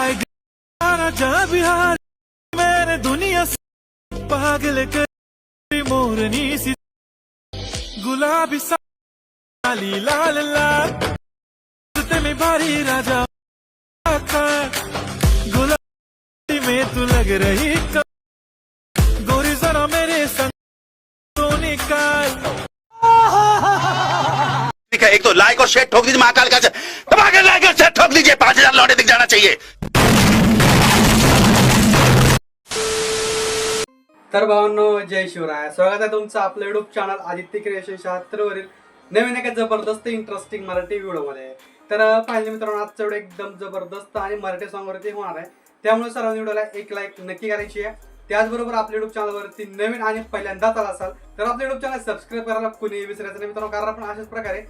हाय जहाँ बिहार मेरे दुनिया से पागल कर मोरनी सी गुलाबी साली लाल लाल में भारी राजा गुलाबी में तू लग रही गोरी जरा मेरे संग तो निकाल। ठीक है, एक तो लाइक और शेयर ठोक दीजिए, महाकाल का दबाकर लाइक और शेयर ठोक दीजिए, 5000 लौटे दिख जाना चाहिए। तर भावांनो, जय शिवराय. स्वागत आहे तुमचं आपलं युट्यूब चॅनल आदित्य क्रिएशन 76 वरील नवीन एका जबरदस्त इंटरेस्टिंग मराठी व्हिडिओमध्ये. तर पाहिजे मित्रांनो, आजचा व्हिडिओ एकदम जबरदस्त आणि मराठी सॉन्ग वरती होणार आहे, त्यामुळे सर्वांनी व्हिडिओला एक लाईक नक्की करायची आहे. त्याचबरोबर आपल्या युट्यूब चॅनलवरती नवीन आणि पहिल्यांदाच आला असाल तर आपल्या युट्यूब चॅनल सबस्क्राईब करायला कुणीही विसरायचं नाही मित्रांनो, कारण आपण अशाच प्रकारे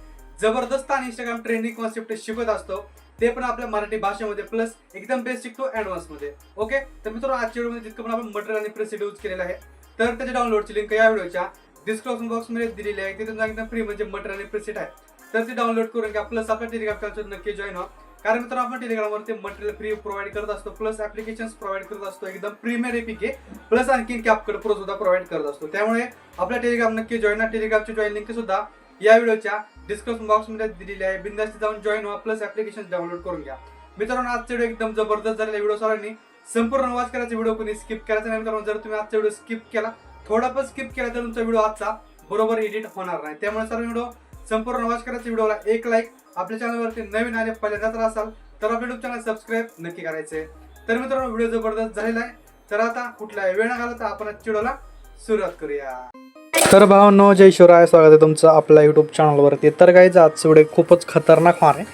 जबरदस्त आणि इंस्टाग्राम ट्रेंडिंग कॉन्सेप्ट शिकवत असतो, ते पण आपल्या मराठी भाषेमध्ये प्लस एकदम बेसिक टू ऍडव्हान्स मध्ये. ओके, तर मित्रांनो, आजच्या व्हिडिओमध्ये जितकं पण आपण मटेरियल आणि प्रेसेट यूज केलेलं आहे, तर त्याच्या डाउनलोडची लिंक या व्हिडिओच्या डिस्क्रिप्शन बॉक्स मध्ये दिलेली आहे. तिथून एकदम फ्री म्हणजे मटेरियल आणि प्रेसेट आहे, तर ते डाउनलोड करून घ्या. प्लस आपल्या टेलिग्राम चॅनल नक्की जॉईन व्हा, कारण मित्रांनो आपण टेलिग्रामवरती मटेरियल फ्री प्रोव्हाइड करत असतो, प्लस ऍप्लिकेशन्स प्रोव्हाइड करत असतो, एकदम प्रीमियर एपीके प्लस आणखी कॅपकट प्रो सुद्धा प्रोव्हाइड करत असतो. त्यामुळे आपल्या टेलिग्राम नक्की जॉईन व्हा. टेलिग्रामची जॉईन लिंक सुद्धा या व्हिडिओच्या डिस्क्रिप्शन बॉक्स मध्ये दिलेली आहे. बिंदास जाऊन जॉईन व्हा, प्लस ऍप्लिकेशन डाउनलोड करून घ्या. मित्रांनो, आजचा व्हिडिओ एकदम जबरदस्त झालेला व्हिडिओ. सर्वांनी संपूर्ण वाच करायचा, व्हिडिओ कोणी स्किप करायचा नाही मित्रांनो. जर तुम्ही आजचा व्हिडिओ स्किप केला, थोडा पण स्किप केला, तर तुमचा व्हिडिओ आजचा बरोबर एडिट होणार नाही. त्यामुळे सर्व व्हिडिओ संपूर्ण वाच करायचा, व्हिडिओला एक लाईक, आपल्या चॅनलवरती नवीन आणि पहिल्यांदाच असाल तर आपल्या युट्यूब चॅनल सबस्क्राईब नक्की करायचे. तर मित्रांनो, व्हिडिओ जबरदस्त झालेला आहे, तर आता कुठला वेळ न घालता आपण व्हिडिओला सुरुवात करूया. तर भावांनो, जय शिवराय. स्वागत आहे तुमचं आपल्या यूट्यूब चॅनलवरती. तर गाईज, आजचा व्हिडिओ खूपच खतरनाक होणार आहे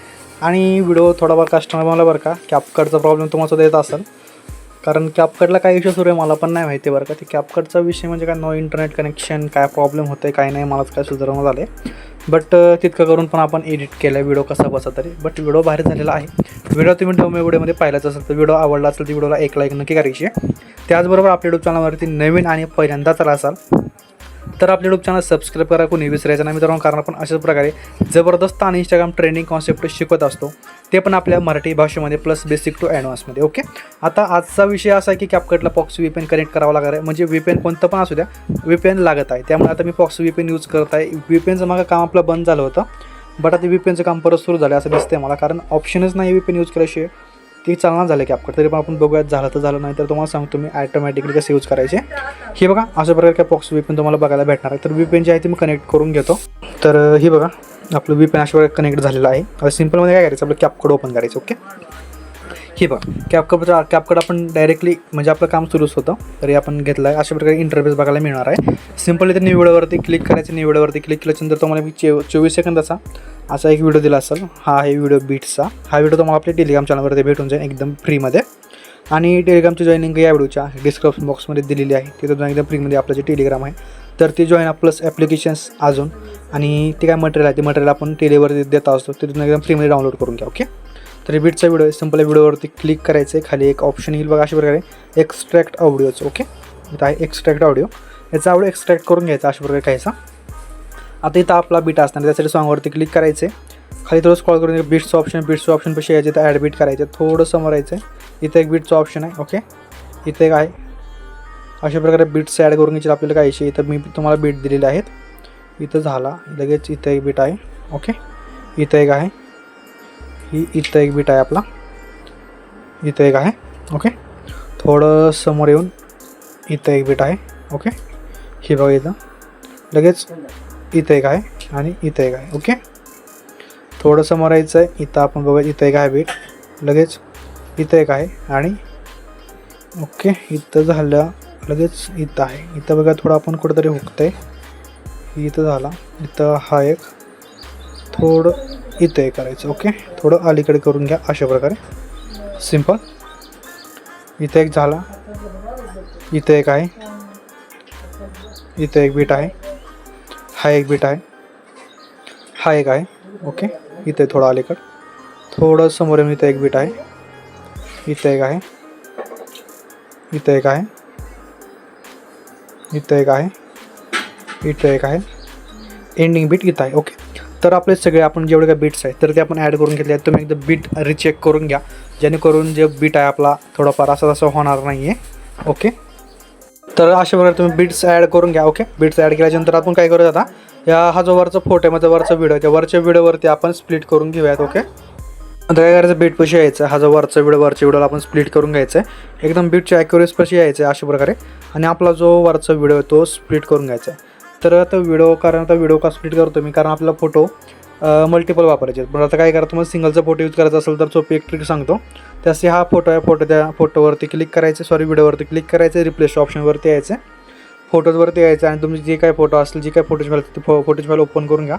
आणि व्हिडिओ थोडाफार कस्टमर मला बरं का, कॅपकटचा प्रॉब्लेम तुम्हाला सुद्धा येत असेल, कारण कॅपकटला काय इश्यू सुरू आहे मला पण नाही माहिती बरं का. ते कॅपकटचा विषय म्हणजे काय, नो इंटरनेट कनेक्शन, काय प्रॉब्लेम होतं आहे काय नाही, मलाच काय सुधारणा झालं आहे. बट तितकं करून पण आपण एडिट केलं आहे व्हिडिओ कसा बसा तरी. बट व्हिडिओ बाहेर झालेला आहे. व्हिडिओ तुम्ही व्हिडिओमध्ये पाहिलाच असेल तर व्हिडिओ आवडला असेल तर व्हिडिओला एक लाईक नक्की करायची आहे. त्याचबरोबर आपल्या यूट्यूब चॅनलवरती नवीन आणि पहिल्यांदाच आला असाल तर आपल्या यूट्यूब चॅनल सबस्क्राईब करा, कोणी विसरायचं नाही मित्रांनो, कारण आपण अशाच प्रकारे जबरदस्त आणि इंस्टाग्राम ट्रेंडिंग कॉन्सेप्ट शिकवत असतो, ते पण आपल्या मराठी भाषेमध्ये प्लस बेसिक टू ॲडव्हान्समध्ये. ओके, आता आजचा विषय असा आहे की कॅपकटला पॉक्स VPN कनेक्ट करावं लागणार आहे. म्हणजे VPN कोणतं पण असू द्या, VPN लागत आहे. त्यामुळे आता मी पॉक्स VPN यूज करत आहे. VPNचं मागं काम आपलं बंद झालं होतं, बट आता VPNचं काम परत सुरू झालं असं दिसतंय मला, कारण ऑप्शनच नाही VPN यूज केल्याशिवाय ती चालणार झालं कॅपकट. तरी पण आपण बघूयात, झालं तर झालं, नाही तर तुम्हाला सांगतो मी ॲटोमॅटिकली कसे यूज करायचे. हे बघा, अशा प्रकारे काय पॉक्स VPN तुम्हाला बघायला भेटणार आहे. तर VPN जे आहे ते मी कनेक्ट करून घेतो. तर हे बघा, आपलं VPN अशा प्रकारे कनेक्ट झालेलं आहे. आता सिम्पलमध्ये काय करायचं, आपलं कॅपकट ओपन करायचं. ओके, हे बघा, कॅपकट आपण डायरेक्टली म्हणजे आपलं काम सुरूच होतं, तरी आपण घेतलं आहे. अशा प्रकारे इंटरफेस बघायला मिळणार आहे. सिम्पली तर न्यू व्हिडिओवरती क्लिक करायचं. न्यू व्हिडिओवरती क्लिक केल्यानंतर तुम्हाला मी 24 सेकंदाचा असा एक व्हिडिओ दिला असेल. हा आहे व्हिडिओ बीट्सचा. हा व्हिडिओ तुम्हाला आपल्या टेलिग्राम चॅनलवरती भेटून जाईल एकदम फ्रीमध्ये. आणि टेलिग्रामची जॉईनिंग या व्हिडिओच्या डिस्क्रिप्शन बॉक्समध्ये दिलेली आहे. तिथं जाऊन एकदम फ्रीमध्ये आपलं जे टेलिग्राम आहे तर ते जॉईन प्लस ॲप्लिकेशन्स अजून आणि ते काय मटेरियल आहे ते मटेरियल आपण टेलीवरती देत असतो, तिथून एकदम फ्रीमध्ये डाउनलोड करून घ्या. ओके, तर बीटचा व्हिडिओ आहे. सिम्पल व्हिडिओवरती क्लिक करायचं आहे. खाली एक ऑप्शन येईल बघा, अशा प्रकारे एक्स्ट्रॅक्ट ऑडिओचं. ओके, इथं आहे एक्स्ट्रॅक्ट ऑडिओ. याचा ऑडिओ एक्स्ट्रॅक्ट करून घ्यायचा अशा प्रकारे घ्यायचा. आता इथं आपला बीट असणार, त्यासाठी सॉंगवरती क्लिक करायचं आहे. खाली थोडं स्क्रॉल करून बीट्सचं ऑप्शन पैसे यायचे, तर ॲड बीट करायचं. थोडं समोर यायचं आहे. इथं एक बीटचं ऑप्शन आहे. ओके, इथं एक आहे. अशा प्रकारे बीट्स ॲड करून घ्यायचे आपल्याला काहीशी. इथं मी तुम्हाला बीट दिलेले आहेत. इथं झाला लगेच. इथं एक बीट आहे. ओके, इथं एक आहे. इथं एक बीट आहे आपला. इथं एक आहे. ओके, थोडं समोर येऊन इथं एक बीट आहे. ओके, हे बघा, इथं लगेच इथं एक आहे आणि इथं एक आहे. ओके, थोडं समोर यायचं आहे. इथं आपण बघा, इथं एक आहे बीट, लगेच इथं एक आहे आणि ओके, इथं झालं. लगेच इथं आहे. इथं बघा, थोडं आपण कुठंतरी हुकतं आहे. इथं झाला. इथं हा एक, थोडं इथं एक करायचं. ओके, थोडं अलीकडे करून घ्या अशा प्रकारे. सिम्पल. इथं एक झाला. इथं एक आहे. इथं एक बीट आहे. हा एक बीट आहे. हा एक आहे. ओके, इथे थोडं अलीकडं, थोडं समोर येऊन इथं एक बीट आहे. इथं एक आहे. इथं एक आहे. इथं एक आहे. इथं एक आहे. एंडिंग बीट इथं आहे. ओके, तर आपले सगळे आपण जेवढे काही बीट्स आहेत तर ते आपण ॲड करून घेतले आहेत. तुम्ही एकदा बीट रिचेक करून घ्या, जेणेकरून जे बीट आहे आपला थोडाफार असं तसं होणार नाही आहे. ओके, तर अशा प्रकारे तुम्ही बीट्स ॲड करून घ्या. ओके, बीट्स ॲड केल्याच्यानंतर आपण काय करूया आता, हा जो वरचा फोटो आहे माझा वरचा व्हिडिओ आहे, त्या वरच्या व्हिडिओवरती आपण स्प्लिट करून घेऊयात. ओके, आता काय करायचं, बीट पशी यायचं, हा जो वरचा व्हिडिओला आपण स्प्लिट करून घ्यायचं आहे. एकदम बीटच्या ॲक्युरेस पशी यायचं आहे अशा प्रकारे, आणि आपला जो वरचा व्हिडिओ आहे तो स्प्लिट करून घ्यायचा आहे. तर आता व्हिडिओ का स्प्लिट करतो मी, कारण आपला फोटो मल्टिपल वापरायचे. पण आता काय करतो, मग सिंगलचा फोटो यूज करायचा असेल तर सोपी एक ट्रिक सांगतो. त्यासाठी हा फोटो आहे, त्या फोटोवरती क्लिक करायचं, व्हिडिओवरती क्लिक करायचं, रिप्लेस ऑप्शनवरती यायचं, फोटोजवरती यायचं, आणि तुमची जे काही फोटो असेल, जी काही फोटोची फाईल ती फोटोची फाईल ओपन करून घ्या.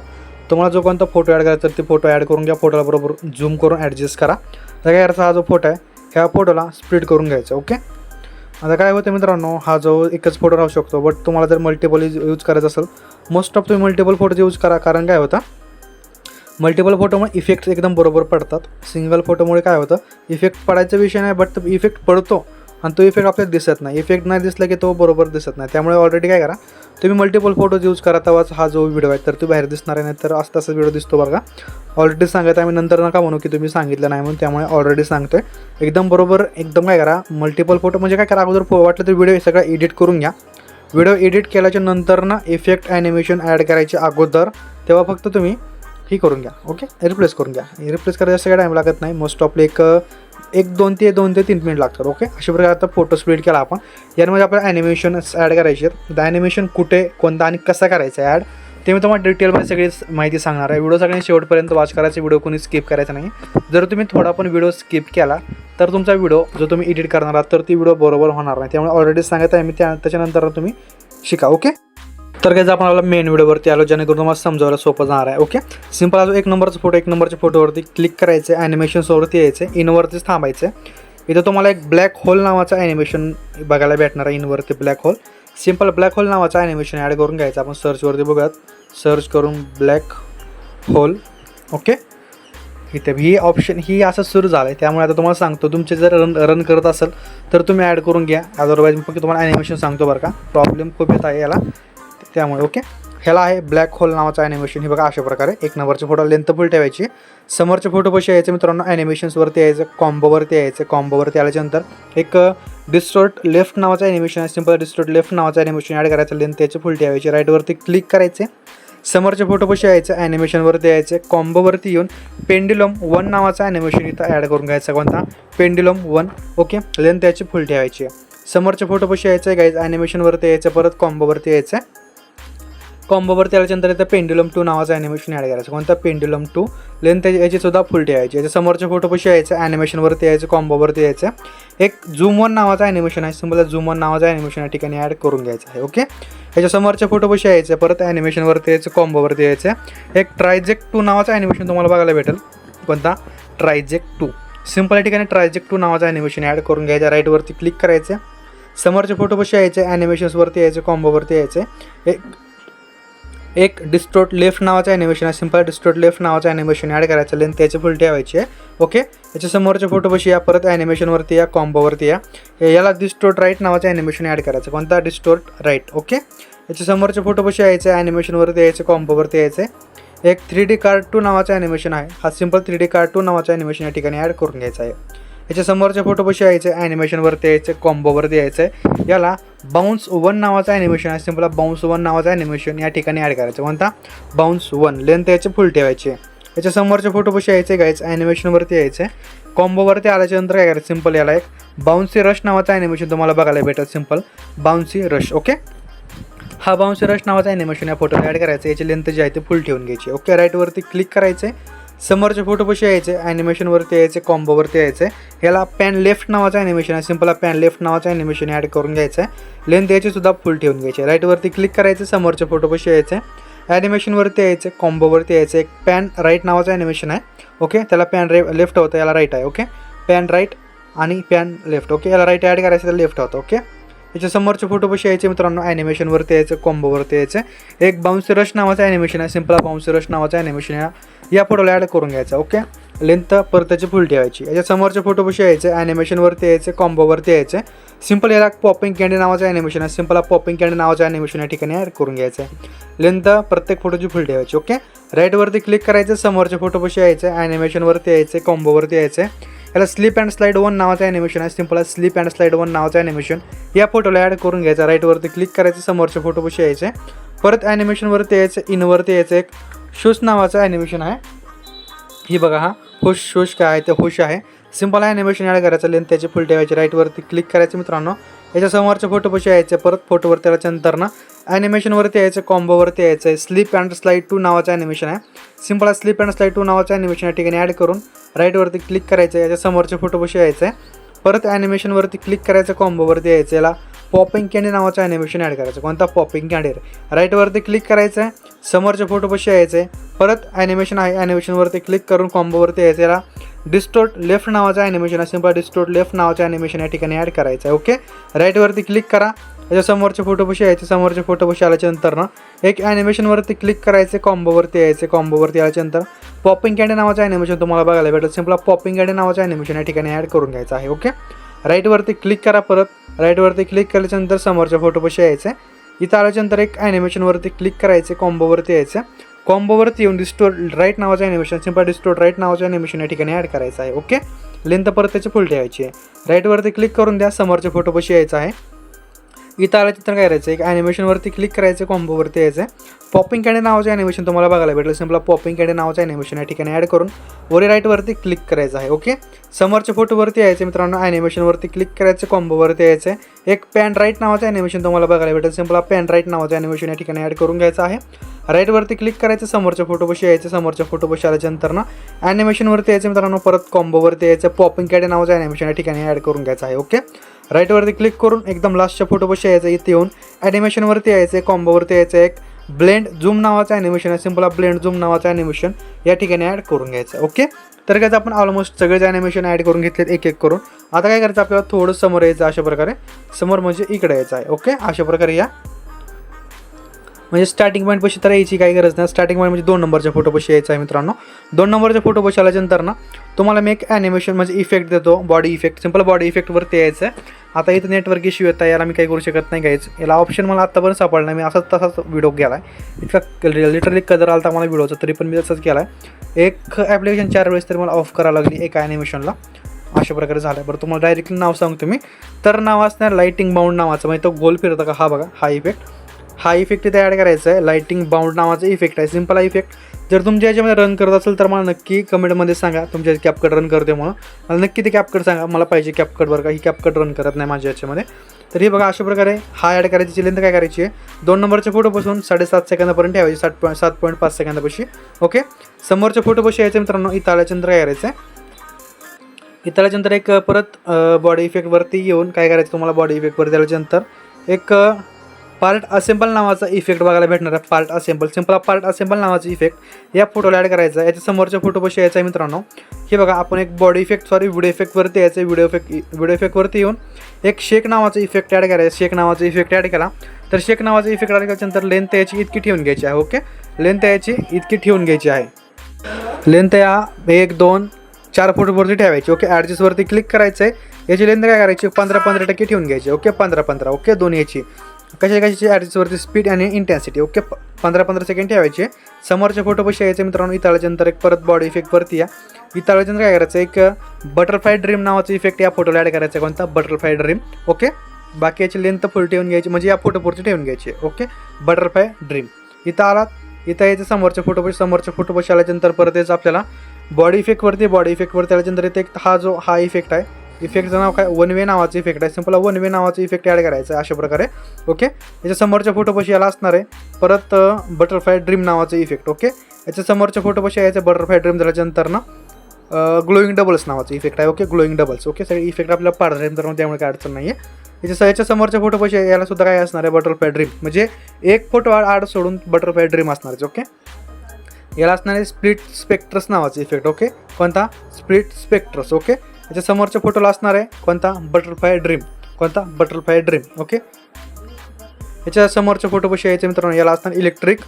तुम्हाला जो कोणता फोटो ॲड करायचा तर ते फोटो ॲड करून घ्या. फोटोला बरोबर झूम करून ॲडजस्ट करा. आता काय करायचं, हा जो फोटो आहे ह्या फोटोला स्प्लिट करून घ्यायचा. ओके, आता काय होतं मित्रांनो, हा जो एकच फोटो राहू शकतो, बट तुम्हाला जर मल्टिपल यूज करायचं असेल, मोस्ट ऑफ तुम्ही मल्टिपल फोटो यूज करा. कारण काय होतं, मल्टिपल फोटोमुळे इफेक्ट एकदम बरोबर पडतात. सिंगल फोटोमुळे काय होतं, इफेक्ट पडायचा विषय नाही, बट इफेक्ट पडतो आणि तो इफेक्ट आपल्याला दिसत नाही. इफेक्ट नाही दिसला की तो बरोबर दिसत नाही. त्यामुळे ऑलरेडी काय करा, तुम्ही मल्टिपल फोटोज यूज करा, तेव्हाच हा जो व्हिडिओ आहे तर तो बाहेर दिसणार आहे. नाही तर असं तसं व्हिडिओ दिसतो बघा. ऑलरेडी सांगत आहे, आम्ही नंतर नका म्हणू की तुम्ही सांगितलं नाही म्हणून. त्यामुळे ऑलरेडी सांगतो आहे, एकदम बरोबर, एकदम काय करा, मल्टिपल फोटो म्हणजे काय करा, अगोदर वाटलं तर व्हिडिओ सगळं एडिट करून घ्या. व्हिडिओ एडिट केल्याच्या नंतर ना इफेक्ट ॲनिमेशन ॲड करायचे अगोदर, तेव्हा फक्त तुम्ही ही करून घ्या. ओके, रिप्लेस करून घ्या. रिप्लेस करायला जास्त काय टाईम लागत नाही, मोस्ट ऑफली एक 2 ते 3 मिनिट लागतात. ओके, अशा प्रकारे आता फोटो स्प्लिट केला आपण. यामध्ये आपल्याला ॲनिमेशन ॲड करायचे आहेत. ॲनिमेशन कुठे, कोणता आणि कसा करायचा आहे ॲड, ते मी तुम्हाला डिटेलमध्ये सगळी माहिती सांगणार आहे. व्हिडिओ सगळ्यांनी शेवटपर्यंत वॉच करायचा, व्हिडिओ कोणी स्किप करायचा नाही. जर तुम्ही थोडा पण व्हिडिओ स्किप केला तर तुमचा व्हिडिओ जो तुम्ही एडिट करणार आहात तर ती व्हिडिओ बरोबर होणार नाही. त्यामुळे ऑलरेडी सांगत आहे मी, त्याच्यानंतर तुम्ही शिका. ओके, तर काय आपण आपला मेन व्हिडिओवरती आलो, जेणेकरून तुम्हाला समजायला सोपं जाणार आहे. ओके, सिंपल हा जो एक नंबरच्या फोटोवरती क्लिक करायचं, ॲनिमेशन्सवरती यायचं, इनवरतीच थांबायचं. इथं तुम्हाला एक ब्लॅक होल नावाचं ॲनिमेशन बघायला भेटणार आहे. इनवरती black hole, simple black hole नावाचं ॲनिमेशन ॲड करून घ्यायचं. आपण सर्चवरती बघूयात, सर्च करून ब्लॅक होल. ओके, इथे ही ऑप्शन ही असं सुरू झालं आहे. त्यामुळे आता तुम्हाला सांगतो, तुमचे जर रन करत असेल तर तुम्ही ॲड करून घ्या. अदरवाईज मी फक्त तुम्हाला ॲनिमेशन सांगतो बरं का, प्रॉब्लेम खूप येत आहे याला. त्यामुळे ओके, ह्याला आहे ब्लॅक होल नावाचं ॲनिमेशन. हे बघा अशा प्रकारे एक नंबरचे फोटो लेंथ फुल ठेवायची. समोरचे फोटो कसे यायचे मित्रांनो, ॲनिमेशन्सवरती यायचं, कॉम्बोवरती यायचं. कॉम्बोवरती आल्याच्यानंतर एक डिस्टोर्ट लेफ्ट नावाचं ॲनिमेशन आहे. सिंपल डिस्टोर्ट लेफ्ट नावाचं ॲनिमेशन ॲड करायचं, लेंथ त्याची फुल ठेवायची. राईटवरती क्लिक करायचे, समोरचे फोटो कसे यायचं, ॲनिमेशनवरती यायचे. कॉम्बोवरती येऊन पेंड्युलम 1 नावाचं ॲनिमेशन इथं ॲड करून घ्यायचा. कोणता, पेंड्युलम 1. ओके, लेंथ त्याची फुल ठेवायची. समोरचे फोटो कसे यायचे गाईज, ॲनिमेशनवरती यायचं, परत कॉम्बोवरती यायचं. कॉम्बोवरती आल्याच्यानंतर इथं पेंड्युलम 2 नावाचं ॲनिमेशन ॲड करायचं. कोणता, पेंड्युलम 2. लेंथ याची सुद्धा फुल ठेवायची. याच्या समोरचे फोटो कसे यायचं, ॲनिमेशनवरती यायचं, कॉम्बोवरती यायचं. एक झूम 1 नावाचं ॲनिमेशन आहे. सिंपल झूम 1 नावाचं ॲनिमेशन या ठिकाणी ॲड करून घ्यायचं आहे. ओके, याच्या समोरचे फोटो कसे यायचे, परत ॲनिमेशनवरती यायचं, कॉम्बोवरती यायचं. एक ट्रायजेक्ट 2 नावाचं ॲनिमेशन तुम्हाला बघायला भेटेल. कोणता, ट्रायजेक्ट 2. सिंपल या ठिकाणी ट्रायजेक्ट 2 नावाचं ॲनिमेशन ॲड करून घ्यायचं. राईटवरती क्लिक करायचं, समोरचे फोटो कसे यायचे, ॲनिमेशन्सवरती यायचे, कॉम्बोवरती यायचे. एक डिस्टोर्ट लेफ्ट नावाचं ॲनिमेशन आहे. सिंपल डिस्टोर्ट लेफ्ट नावाचं ॲनिमेशन ॲड करायचं, लेंथ त्याची फुल ठेवायची आहे. ओके, याच्या समोरचे फोटो कशी या, परत ॲनिमेशनवरती या, कॉम्बोवरती या. याला डिस्टोर्ट राईट नावाचं ॲनिमेशन ॲड करायचं. कोणता, डिस्टोर्ट राईट. ओके, याच्या समोरचे फोटो कसे यायचे, ॲनिमेशनवरती यायचे, कॉम्बोवरती यायचे. एक 3D कार्टून नावाचं ॲनिमेशन आहे. हा सिंपल 3D कार्टून नावाचं ॲनिमेशन या ठिकाणी ॲड करून घ्यायचं आहे. याच्या समोरचे फोटो कसे यायचे, ॲनिमेशनवरती यायचे, कॉम्बोवरती यायचं आहे. याला बाउन्स 1 नावाचं ॲनिमेशन आहे. सिंपल बाउन्स 1 नावाचं ॲनिमेशन या ठिकाणी ॲड करायचं. कोणता, बाउन्स 1. लेंथ याचे फुल ठेवायचे. याच्या समोरचे फोटो कसे यायचे गायचे, ॲनिमेशनवरती यायचे. कॉम्बोवरती आल्याच्यानंतर काय करायचं, सिंपल याला एक बाउन्सी रश नावाचं ॲनिमेशन तुम्हाला बघायला भेटेल. Simple बाउन्सी rush. ओके, हा बाउन्सी रश नावाचं ॲनिमेशन या फोटोला ॲड करायचं. याची लेंथ जी आहे ती फुल ठेवून घ्यायची. ओके, राईटवरती क्लिक करायचे, समोरचे फोटो कसे यायचे, ॲनिमेशनवरती यायचे, कॉम्बोवरती यायचे. याला पॅन लेफ्ट नावाचं ॲनिमेशन आहे. सिंपल पॅन लेफ्ट नावाचं ॲनिमेशन ॲड करून घ्यायचं आहे. लेंथ याची सुद्धा फुल ठेवून घ्यायची. राईटवरती क्लिक करायचं, समोरचे फोटो कसे यायचे, ॲनिमेशनवरती यायचे, कॉम्बोवरती यायचं. एक पॅन राईट नावाचं ॲनिमेशन आहे. ओके, त्याला पॅन लेफ्ट होतं, याला राईट आहे. ओके, पॅन राईट आणि पॅन लेफ्ट. ओके, याला राईट ॲड करायचं, त्याला लेफ्ट होतं. ओके, याच्या समोरचे फोटो कसे यायचे मित्रांनो, ॲनिमेशनवरती यायचं, कॉम्बोवरती यायचं. एक बाउन्सी रश नावाचं ॲनिमेशन आहे. सिंपल बाउन्सी रश नावाचं ॲनिमेशन या फोटोला ॲड करून घ्यायचं. ओके, लेंथ परत त्याची फुल ठेवायची. याच्या समोरच्या फोटोपाशी यायचं, ॲनिमेशनवरती यायचं, कॉम्बोवरती यायचं. सिंपल याला पॉपिंग कँडी नावाचं ॲनिमेशन आहे. सिंपल पॉपिंग कँडी नावाचं ॲनिमेशन या ठिकाणी ॲड करून घ्यायचं आहे. लेंथ प्रत्येक फोटोची फुल ठेवायची. ओके, राईटवरती क्लिक करायचं, समोरच्या फोटोपाशी यायचं, ॲनिमेशनवरती यायचं, कॉम्बोवरती यायचं. याला स्लिप अँड स्लाईड 1 नावाचं ॲनिमेशन आहे. सिंपल स्लिप अँड स्लाईड 1 नावाचं ॲनिमेशन या फोटोला ॲड करून घ्यायचं. राईटवरती क्लिक करायचं, समोरच्या फोटोपाशी यायचं, परत ॲनिमेशनवरती यायचं, इनवरती यायचं. एक शूज नावाचं ॲनिमेशन आहे. ही बघा, हा हुश काय आहे ते हुश आहे. सिंपल ॲनिमेशन ॲड करायचं, लेंथ त्याची फुल ठेवायची. राईटवरती क्लिक करायचं मित्रांनो, याच्या समोरच्या फोटोपाशी यायचं, परत फोटोवरती त्याच्यानंतर ना ॲनिमेशनवरती यायचं, कॉम्बोवरती यायचं आहे. स्लिप अँड स्लाईड 2 नावाचं ॲनिमेशन आहे. सिंपल स्लिप अँड स्लाईड 2 नावाचं ॲनिमेशन या ठिकाणी ॲड करून राईटवरती क्लिक करायचं, याच्या समोरच्या फोटोपाशी यायचं आहे, परत ॲनिमेशनवरती क्लिक करायचं, कॉम्बोवरती यायचं. याला पॉपिंग कँडी नावाचं ॲनिमेशन ॲड करायचं. कोणता? Popping candy. राईटवरती क्लिक करायचं आहे, समोरच्या फोटोपाशी यायचं आहे, परत ॲनिमेशन आहे, ॲनिमेशनवरती क्लिक करून कॉम्बोवरती यायचं. याला डिस्टोर्ट लेफ्ट नावाचं ॲनिमेशन आहे. सिंपल डिस्टोर्ट लेफ्ट नावाचं ॲनिमेशन या ठिकाणी ॲड करायचं आहे. ओके, राईटवरती क्लिक करा, याच्या समोरच्या फोटोपाशी यायचे, समोरच्या फोटोपाशी आल्याच्यानंतर ना एक ॲनिमेशनवरती क्लिक करायचे, कॉम्बोवरती यायचे, कॉम्बोवरती आल्याच्यानंतर पॉपिंग कँडी नावाचं ॲनिमेशन तुम्हाला बघायला भेटेल. सिंपल पॉपिंग कँडी नावाचं ॲनिमेशन या ठिकाणी ॲड करून घ्यायचं आहे. ओके, राईटवरती क्लिक करा, परत राईटवरती क्लिक केल्याच्यानंतर समोरच्या फोटोपाशी यायचं. इथं आल्याच्यानंतर एक ॲनिमेशनवरती क्लिक करायचे, कॉम्बोवरती यायचं, कॉम्बोवरती येऊन डिस्टोर राईट नावाचं ॲनिमेशन, सिंपल डिस्टोर राईट नावाचं ॲनिमेशन या ठिकाणी ॲड करायचं आहे. ओके, लेंथ परत त्याची फुल ठेवायची आहे. राईटवरती क्लिक करून द्या, समोरच्या फोटोपाशी यायचं आहे. इथं आल्याच्यानंतर काय करायचं, एक ॲनिमेशनवरती क्लिक करायचं, कॉम्बोवरती यायचं, पॉपिंग कँडी नावाचं ॲनिमेशन तुम्हाला बघायला भेटेल. सिंपल पॉपिंग कँडी नावाचं ॲनिमेशन या ठिकाणी ॲड करून वरी राईटवरती क्लिक करायचं आहे. ओके, समोरच्या फोटोवरती यायचं मित्रांनो, ॲनिमेशनवरती क्लिक करायचं, कॉम्बोवरती यायचं. एक पॅन राईट नावाचं ॲनिमेशन तुम्हाला बघायला भेटेल. सिंपल पॅन राईट नावाचं ॲनिमेशन या ठिकाणी ॲड करून घ्यायचं आहे. राईटवरती क्लिक करायचं, समोरच्या फोटोपाशी यायचं, समोरच्या फोटोपाशी आल्याच्यानंतर ना ॲनिमेशनवरती यायचं मित्रांनो, परत कॉम्बोवरती यायचं, पॉपिंग कँडी नावाचं ॲनिमेशन या ठिकाणी ॲड करून घ्यायचं आहे. ओके, राईटवरती क्लिक करून एकदम लास्टच्या फोटोपाशी यायचं, इथे येऊन ॲनिमेशनवरती यायचं, कॉम्बोवरती यायचं. एक ब्लेंड झूम नावाचं ॲनिमेशन आहे. सिंपल ब्लेंड झूम नावाचं ॲनिमेशन या ठिकाणी ॲड करून घ्यायचं. ओके, तर काय आपण ऑलमोस्ट सगळेच ॲनिमेशन ॲड करून घेतलेत एक एक करून. आता काय करायचं, आपल्याला थोडं समोर यायचं, अशा प्रकारे समोर म्हणजे इकडे यायचं आहे. ओके, अशा प्रकारे या, म्हणजे स्टार्टिंग पॉईंटपाशी तर यायची काही गरज नाही. स्टार्टिंग पॉईंट म्हणजे 2 नंबरच्या फोटोपाशी यायचं आहे मित्रांनो. 2 नंबरच्या फोटोपाशी आल्याच्यानंतर ना तुम्हाला मी एक ॲनिमेशन म्हणजे इफेक्ट देतो, बॉडी इफेक्ट. सिंपल बॉडी इफेक्टवरती यायचं आहे. आता इथं नेटवर्क इश्यू येत आहे, याला मी काही करू शकत नाही काहीच. याला ऑप्शन मला आत्तापर्यंत सापडला, मी असाच तसाच व्हिडिओ केला आहे. इतका लिटरली कदर आला तर मला व्हिडिओचा, तरी पण मी तसंच केला आहे. एक ॲप्लिकेशन 4 वेळेस तरी मला ऑफ करावं लागली एका ॲनिमेशनला. अशा प्रकारे झालं. बरं, तुम्हाला डायरेक्टली नाव सांगतो मी. तर नाव असणार लाईटिंग बाउंड नावाचं, म्हणजे तो गोल फिरतं का, हा बघा हा इफेक्ट. हा इफेक्ट इथे ॲड करायचा आहे. लाईटिंग बाउंड नावाचा इफेक्ट आहे. Simple effect. जर तुमच्या याच्यामध्ये रन करत असेल तर मला नक्की कमेंटमध्ये सांगा तुमच्या कॅपकट रन करते म्हणून. मला नक्की ते कॅपकट सांगा, मला पाहिजे कॅपकट. बरं का, ही कॅपकट रन करत नाही माझ्या याच्यामध्ये. तर हे बघा, अशा प्रकारे हा ॲड करायची. लेंथ काय करायची आहे, 2 नंबरच्या फोटोपासून 7.5 सेकंदापर्यंत ठेवायची, 7.5 सेकंदापाशी. ओके, समोरच्या फोटोपाशी यायचं मित्रांनो. इथं आल्याच्यानंतर काय करायचं आहे, इथं आल्याच्यानंतर एक परत बॉडी इफेक्टवरती येऊन काय करायचं तुम्हाला, बॉडी इफेक्टवरती आल्याच्यानंतर एक पार्ट असेंबल नावाचा इफेक्ट बघायला भेटणार आहे. Part assemble, simple part assemble नावाचा इफेक्ट या फोटोला ॲड करायचा आहे. याच्या समोरच्या फोटोपाशी यायचा आहे मित्रांनो. हे बघा, आपण एक बॉडी इफेक्ट व्हिडिओ इफेक्टवरती यायचं. व्हिडिओ इफेक्टवरती येऊन एक शेक नावाचा इफेक्ट ॲड करायचा. शेक नावाचा इफेक्ट ॲड केला तर शेक नावाचा इफेक्ट ॲड केल्यानंतर लेंथ याची इतकी ठेवून घ्यायची आहे. ओके, लेंथ याची इतकी ठेवून घ्यायची आहे. लेंथ या 1, 2, 4 फोटोवरती ठेवायची. ओके, ॲडजस्टवरती क्लिक करायचं आहे. याची लेंथ काय करायची, 15% ठेवून घ्यायची. ओके, 15. ओके, दोन याची कशाची ॲडजस्टवरती स्पीड आणि इंटेन्सिटी. ओके, 15 सेकंड ठेवायचे. समोरच्या फोटोपाशी यायचे मित्रांनो. इथं आल्याच्यानंतर एक परत बॉडी इफेक्टवरती या. इथं आल्याच्यानंतर काय करायचं, एक बटरफ्लाय ड्रीम नावाचा इफेक्ट या फोटोला ॲड करायचा. कोणता, बटरफ्लाय ड्रीम. ओके, बाकी याची लेंथ फुल ठेवून घ्यायची, म्हणजे या फोटोपुरती ठेवून घ्यायची. Okay, butterfly dream. इथं आलात, इथं यायचं समोरच्या फोटोपाशी आल्याच्यानंतर परत यायचं आपल्याला बॉडी इफेक्टवरती आल्याच्यानंतर इथे हा इफेक्ट आहे. इफेक्टचं नाव काय, 1 वे नावाचं इफेक्ट आहे. सिंपल 1 वे नावाचं इफेक्ट ॲड करायचं आहे अशा प्रकारे. ओके, याच्या समोरच्या फोटोपाशी याला असणार आहे परत बटरफ्लाय ड्रीम नावाचं इफेक्ट. ओके, याच्या समोरच्या फोटोपाशी यायचं बटरफ्लाय ड्रीम झाल्याच्यानंतर ना ग्लोईंग डबल्स नावाचं इफेक्ट आहे. Okay, glowing doubles. ओके, सगळे इफेक्ट आपल्याला पाडता येईल तर त्यामुळे काय अडचण नाही आहे. याच्या समोरच्या फोटोपाशी याला सुद्धा काय असणार आहे, बटरफ्लाय ड्रीम. म्हणजे एक फोटो आड सोडून बटरफ्लाय ड्रीम असणार आहे. ओके, याला असणार आहे स्प्लिट स्पेक्ट्रस नावाचं इफेक्ट. ओके, कोणता, स्प्लिट स्पेक्ट्रस. ओके, याच्या समोरच्या फोटोला असणार आहे कोणता, बटरफ्लाय ड्रीम. कोणता, बटरफ्लाय ड्रीम. ओके, याच्या समोरच्या फोटोपाशी यायचं मित्रांनो. याला असणार इलेक्ट्रिक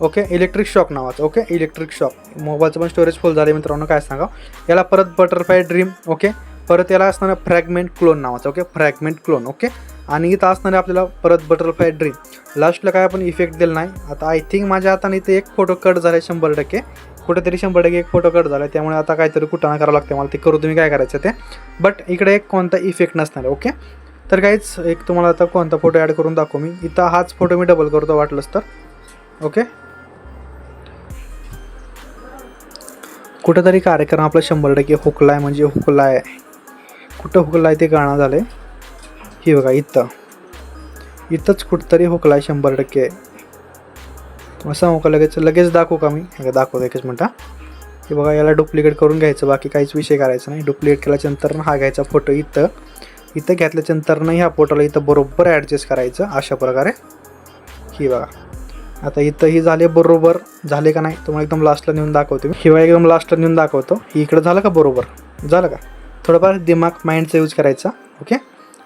ओके, इलेक्ट्रिक शॉक नावाचं. Okay, electric shock. मोबाईलचं पण स्टोरेज फुल झाले मित्रांनो, काय सांगा. याला परत बटरफ्लाय ड्रीम. ओके, परत याला असणारं फ्रॅगमेंट क्लोन नावाचं. Okay, fragment clone. ओके, आणि इथं असणारे आपल्याला परत बटरफ्लाय ड्रीम. लास्टला काय आपण इफेक्ट दिला नाही. आता आय थिंक माझ्या हाताने इथे एक फोटो कट झाला आहे 100%. कुठेतरी 100% एक फोटो कट झाला आहे, त्यामुळे आता काहीतरी कुटाणा करावं लागते मला. ते करू तुम्ही काय करायचं ते. बट इकडे एक कोणता इफेक्ट नसणार आहे. ओके, तर काहीच एक तुम्हाला आता कोणता फोटो ॲड करून दाखवू मी. इथं हाच फोटो मी डबल करतो वाटलंच तर. ओके, कुठंतरी कार्यक्रम आपला 100% हुकला आहे, म्हणजे हुकला आहे. कुठं हुकला आहे ते कळणार झालं आहे. ही बघा, इथंच कुठंतरी हुकला आहे 100%. असं हुका लगेच दाखवू का मी. दाखवतो एकच मिनटं. हे बघा, याला डुप्लिकेट करून घ्यायचं, बाकी काहीच विषय करायचा नाही. डुप्लिकेट केल्याच्यानंतर हा घ्यायचा फोटो. इथं घेतल्याच्यानंतर ह्या फोटोला इथं बरोबर ॲडजस्ट करायचं अशा प्रकारे. ही बघा, आता इथं ही झाले बरोबर. झाले का नाही तुम्हाला एकदम लास्टला नेऊन दाखवतो मी. हिवाळा एकदम लास्टला नेऊन दाखवतो. इकडं झालं का बरोबर. झालं का. थोडंफार दिमाग माइंडचा यूज करायचा. ओके,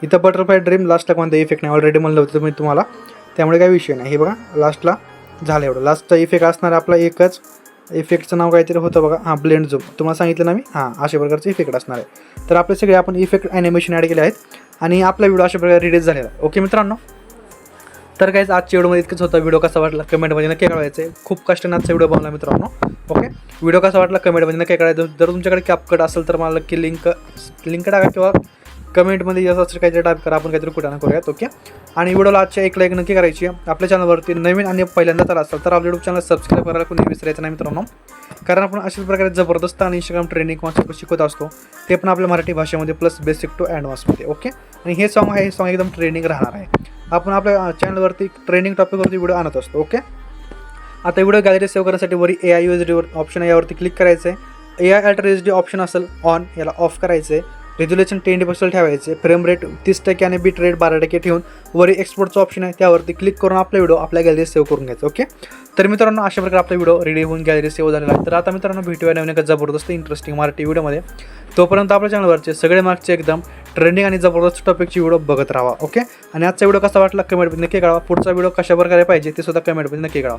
इथं बटरफ्लाय ड्रीम लास्टला कोणता इफेक्ट नाही, ऑलरेडी म्हणलं होतं मी तुम्हाला, त्यामुळे काही विषय नाही. हे बघा, लास्टला झालं एवढं. लास्टचा इफेक्ट असणार आपला एकच. इफेक्टचं नाव काहीतरी होतं बघा. हां, ब्लेंड झूम तुम्हाला सांगितलं ना मी. हां, अशा प्रकारचे इफेक्ट असणार आहे. तर आपले सगळे आपण इफेक्ट ॲनिमेशन ॲड केले आहेत आणि आपला व्हिडिओ अशा प्रकारे रिलीज झालेला आहे. ओके मित्रांनो, तर काहीच आजच्या व्हिडिओमध्ये इतकंच होता. व्हिडिओ कसा वाटला कमेंटमध्ये नक्की कळवायचं आहे. खूप कष्टाने आजचा व्हिडिओ बनवला मित्रांनो. ओके, व्हिडिओ कसा वाटला कमेंटमध्ये नक्की कळायचं. जर तुमच्याकडे कॅपकट असेल तर मला नक्की लिंक टाका किंवा कमेंटमध्ये असं काहीतरी टाईप करा, आपण काहीतरी कुठं करूयात. ओके, आणि व्हिडिओला आजच्या एक लाईक नक्की करायची. आपल्या चॅनलवरती नवीन आणि पहिल्यांदा तर असेल तर आपल्या यूट्यूब चॅनल सबस्क्राईब करायला कोणी विसरायचं नाही मित्रांनो. कारण आपण अशाच प्रकारे जबरदस्त आणि इंस्टाग्राम ट्रेनिंग कॉन्सेप्ट शिकवत असतो, ते पण आपल्या मराठी भाषेमध्ये प्लस बेसिक टू ॲडव्हान्समध्ये. ओके, आणि हे सॉन्ग आहे, हे सॉन्ग एकदम ट्रेनिंग राहणार आहे. आपण आपल्या चॅनलवरती ट्रेनिंग टॉपिकवरती व्हिडिओ आणत असतो. ओके, आता व्हिडिओ गॅलरी सेव्ह करण्यासाठी वरी AI USD ऑप्शन आहे, यावरती क्लिक करायचं आहे. AI अल्ट्रा HD ऑप्शन असेल ऑन, याला ऑफ करायचं आहे. रेझोल्युशन 10% ठेवायचे. फ्रेम रेट 30% आणि बिट रेट 12% ठेवून वरी एक्सपोर्टचं ऑप्शन आहे, त्यावरती क्लिक करून आपला व्हिडिओ आपल्या गॅलरीत सेव्ह करून घ्यायचा. ओके, तर मित्रांनो अशा प्रकारे आपला व्हिडिओ रेडी होऊन गॅलरी सेव्ह झालेला आहे. तर आता मित्रांनो भेटूया नवीन एका जबरदस्त इंटरेस्टिंग मराठी व्हिडिओमध्ये. तोपर्यंत आपल्या चॅनलवरचे सगळे मागचे एकदम ट्रेंडिंग आणि जबरदस्त टॉपिकची व्हिडिओ बघत राहा. ओके, आणि आजचा व्हिडिओ कसा वाटला कमेंटमध्ये नक्की कळवा. पुढचा व्हिडिओ कशा प्रकारे पाहिजे ते सुद्धा कमेंटमध्ये नक्की कळवा.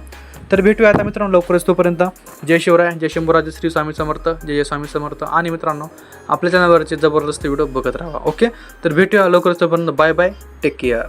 तर भेटूया आता मित्रांनो लवकरच. तोपर्यंत जय शिवराय, जय शंभूराज, श्री स्वामी समर्थ, जय जय स्वामी समर्थ. आणि मित्रांनो आपल्या चॅनलवरचे जबरदस्त व्हिडिओ बघत राहा. ओके, तर भेटूया लवकरच. तोपर्यंत बाय बाय, टेक केअर.